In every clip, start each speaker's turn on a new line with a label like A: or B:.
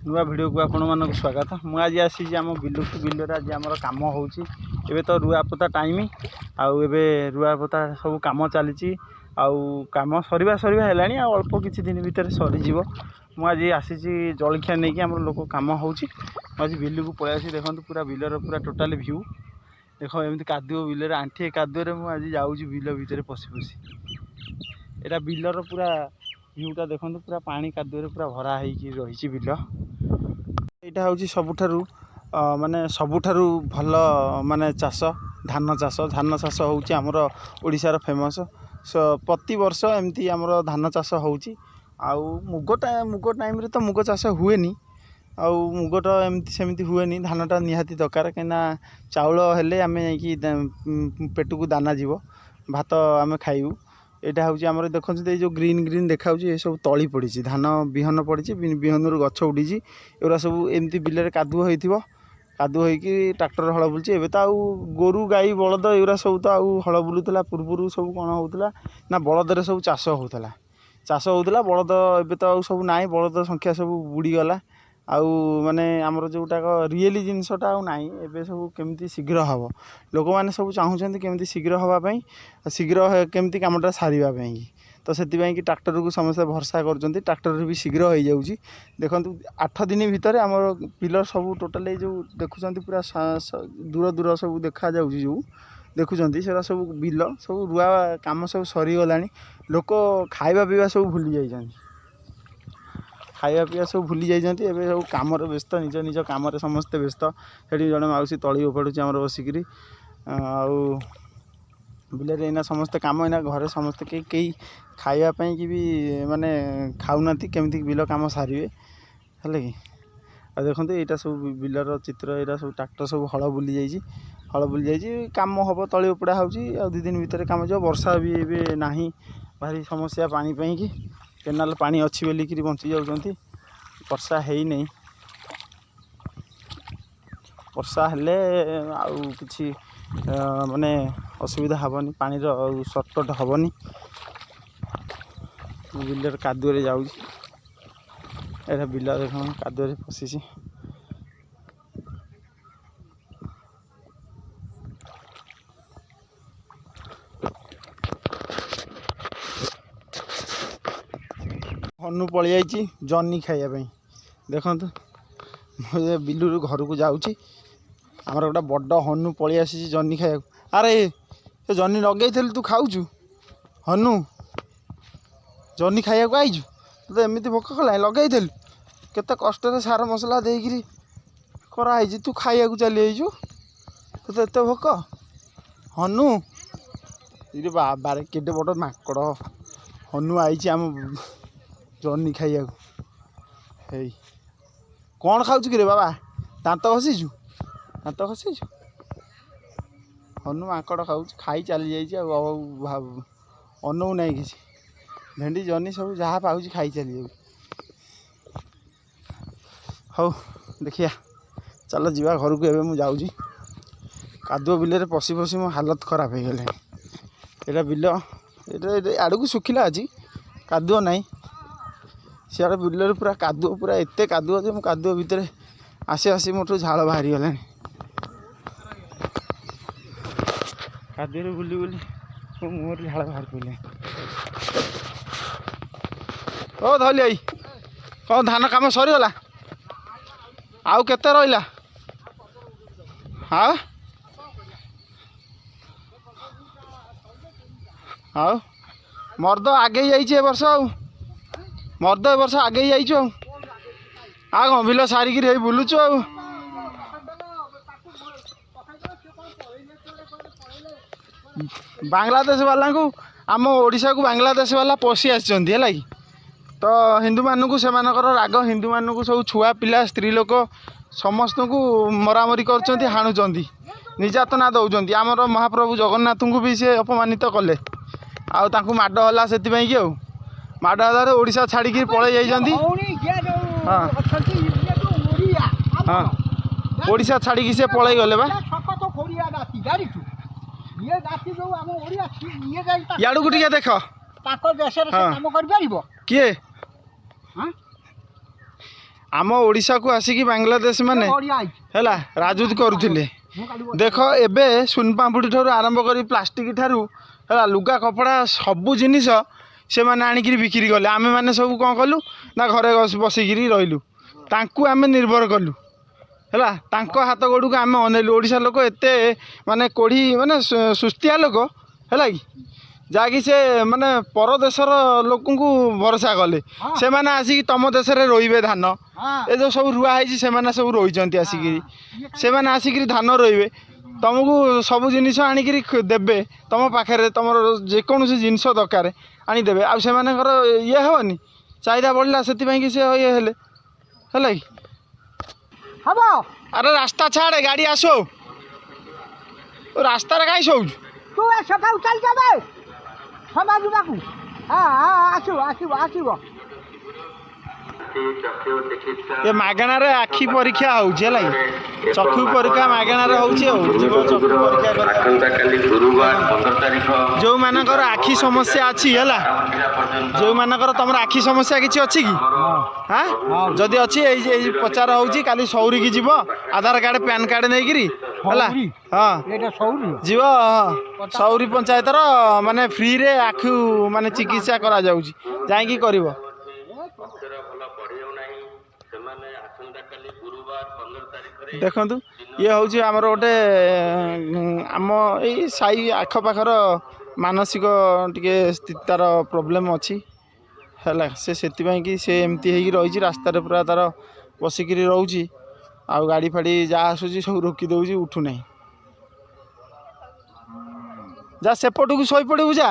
A: नुआ वीडियो को आपण मानक स्वागत। मुझे आसी आम बिल बिलर आज आम कम हो तो रुआपोता टाइम रुआपोता सब कम चली कम सरीवा सरीवा है अल्प किसी दिन भितर सरीज। मुझे आसी जलखिया नहीं कि आम लोक कम हो आज बिल को पलि आसी देखो पूरा बिलर पूरा टोटाल भ्यू देख एमती कादुओ बिलर आंठिए कादुओ मुझे जाऊँगी बिल भितर पशि पशि यहाँ बिलर पूरा भ्यूटा देखो पूरा पानी कादुओ पूरा भरा हो रही बिल। यहाँ हूँ सबुठारु माने सबुठारु भल माने चाष धान चाष हूँ आमर ओडिशार फेमस। प्रति वर्ष एमती आमर धान चाष होची आउ मुग टाइम रे तो मुग चाष हुए नी आउ मुग तो एमती सेमती हुए नी धानटा निहाती दरकार कहीं चाउल हेले आमे कि पेट को दाना जीव भात आमे खाइबू। यहाँ हूँ आम देखो जो ग्रीन ग्रीन देखा ये सब तली पड़ी धान बिहन पड़ी बिहन गछ उड़ी एगुरा सब एमती बिल कादुओ कादुओ होगी ट्रैक्टर हल बुलूँ। एवं तो आउ गोरु गाई बलद एगुरा सब तो आउ हल बुलूला पूर्व सब कौन होता ना बलदे सब चाष होता बलद एवं तो आउ सब ना बलद संख्या सब बुड़ीगला आउ माने आमर जोटाक रियली जिनसटा आउ नाई एबे सब केमती शीघ्र हम लोक मैंने सब चाहूँगी केमती शीघ्र हवाई शीघ्र केमती कामटा सारिबाई तो से ट्रैक्टर को समस्ते भरसा कर ट्रैक्टर भी शीघ्र हो जाऊँगी। देखो 8 दिन भितर आमर पिलर सब टोटाल जो देखुं पूरा दूर दूर सब देखा जो देखुं से सब बिल सब रुआ काम सब सरीगला लोक खाଇବା पीवा सब भूली जा खाଇବା पीवा सब भूली जाइए एवं सब कम व्यस्त निज निज कम समस्ते व्यस्त। से जड़े मौसी तली उपाड़ुची आमर बसिक बिल एना समस्ते कम एना घरे समस्ते कई खावाई कि भी माने खाऊना केमती बिल कम सारे है कि देखो यहाँ सब बिलर चित्र यहाँ सब ट्रैक्टर सब हल बुली जाइए कम हम तली उपड़ा हो 2 दिन भितर कम जो वर्षा भी ए ना भारी समस्या पानी कि केनाल पानी अच्छी बोलिकी बंची जाऊँच वर्षा है नहीं वर्षा हेले आउ किछि माने असुविधा हेनी पानी सर्टकट हेनी बिलर कादुओ जाऊँ एटा बिल देख कादुओ पशिश हनु पलि आई जन्नी खाइबाई देखु मुझे बिलू घर को जाऊँगी आमर गोटे बड़ हनु पलि आसी जन्नी खाया। अरे ये जन्नी लगे तू खाऊचु हनु जन्नी खाया आईचु तो एमती भोक कला लगे केते कष्ट सार मसला देकरी कराई तू खाया चली आईचु तो एत भोक हनु ये बाबारे केटे बड़ माकड़ हनु आई आम जन्नी खाया कौन खाऊ कि रे बाबा दांत घसीचु हनु माकड़ खाऊ खाई चली जाइए अनऊ ना कि भेंडी जन्नी सब जहाँ पाँच खाई चली जाऊ। हौ देखिया चल जीवा घर को एवं मुझे कादुओ बिल पशि पशि मो हालत खराब हो गले। यहाँ बिल आड़ को सुखिला अच्छी कादुओ नाई सियाड़े बिल पूरा कादुओ पूरा एत कादुओ जो कादुओ भितर आसी आसी मोटू झाड़ बाहरी गला कादुओ बुली बुली मो मुहर झाड़ बाहर पड़े। ओ धली आई कौन धान कम सरीगला आउ केते रहिला हाँ आउ मर्द आगे जाइए वर्ष आउ मर्द ए वर्ष आगे जाइए आ कौन बिल सारिकी बुलुचु आ बांग्लादेश वाला को आम ओडिशा को बांग्लादेश वाला पशि आसी है कि तो हिंदू मानू से राग हिंदू मानू सब छुआ पिला स्त्री लोक समस्त को मरामरी कर हाणुंट निर्यातना दौरान आमर महाप्रभु जगन्नाथ को भी सी अपमानित कले आउ माड़ है से माड़ हल ओडिशा छाड़ी पलि जाइए। हाँ हाँ ओडिशा छाड़ी से पलि गले बा याड़ को टे देख किए आम ओडिशा को आसिकी बांग्लादेश माने हैला राजूत करुथिले देख एबे सुनपापुड़ी ठारू आरंभ करी प्लास्टिक ठारू हैला लुगा कपड़ा सबू जिनिस से माने आनिकी बिक्री कले आमे माने सब कौन कलु ना घरे बसिकी रहिलु तांकु आमे निर्भर कलु हैला तांको हाथ गोड़ को आमे अनेलु ओडिशा लोक एते माने कोढ़ी माने सुस्तिया लोक हैला कि जाकि से माने पर देशर लोक भरोसा कले से माने आसिक तुम देश में रोइबे धान ए जो सब रुआ है से माने सब रोइचंती आसिक से माने आसिक धान रोइबे तुमको सब जिनिस आनिक देबे तुम पाखे तुम जेकोसी जिनस दरकार आनीदेवे आ से मानकर ये हेनी चाहिदा बढ़ला से कि से ये हेले है अरे रास्ता छाड़े गाड़ी आसो रास्तार कहीं शौ
B: तू सकाल चल जाबे समाज बाकू हां आसो आसो आसो
A: ये मागणार आखि परीक्षा होउछे लाई चक्षु परीक्षा मागणार होउछे हो जीव चक्षु परीक्षा कर जो मानकर आखि समस्या अछि हला जो मानकर तमर आखि समस्या किछि अछि कि हां जदी अछि एई प्रचार होउछि काली सौरी की जीव आधार कार्ड पैन कार्ड नै गिरी हला हां
B: एटा सौरी
A: जीव सौरी पंचायत रो माने फ्री रे आखु माने चिकित्सा करा जाउछि जाई की करबो देखु ये हूँ आमर गोटे आम यही साई आखपाखर मानसिक टी स्थितार प्रोब्लेम अच्छी है से कि से एमती रही रास्ता पूरा तार बसिक रोचे आ गाड़ी फाड़ी जहाँ आसूँ सब रोकी दौर उठूना जा सेपट को शई पड़ू जा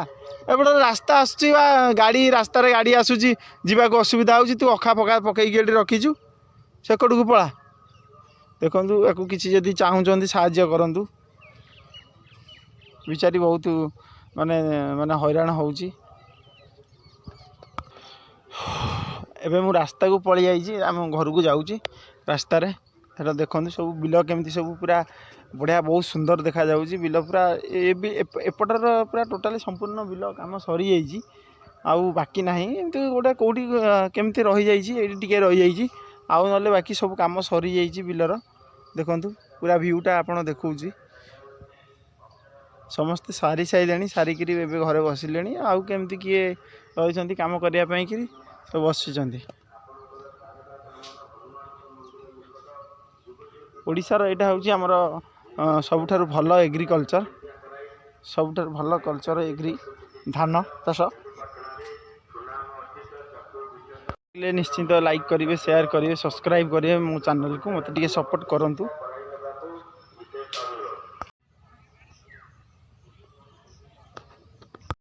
A: एपटे रास्ता आसूँ गाड़ी रास्तार गाड़ी आसूँ जावाक असुविधा हो तू अखा फका पकईकी रखीचु सेकट को पला देखु या किसी जदि चाहूँ साहाय्य करूँ बिचारी बहुत माने माने हैरान होउची एबे मु रास्ता को पड़ी जाइए आम घर को जाऊँगी रास्ता रे हेटा देखो सब बिल केमती सब पूरा बढ़िया बहुत सुंदर देखा जाऊँगी बिल पूरा एपटर पूरा टोटाली संपूर्ण बिल काम सरी जाइए आउ बाकी ना एमती गोटे कौटी केमती रही जाइए टिके रही जाइए आउ ना बाकी सब काम सरी जाइए बिलर देखु पूरा भ्यूटा आपड़ देखा समस्ते सारी सारे सारिकी घरे बसिले आउ केमती किए रही काम करने कि सब बसी ओडिशार यहाँ हूँ आमर सबुठारु भल एग्रिकल्चर सबुठारु भल कल्चर एग्री धान चाष निश्चिंत लाइक करेंगे शेयर करेंगे सब्सक्राइब करेंगे मो चैनल को मत सपोर्ट करूँ।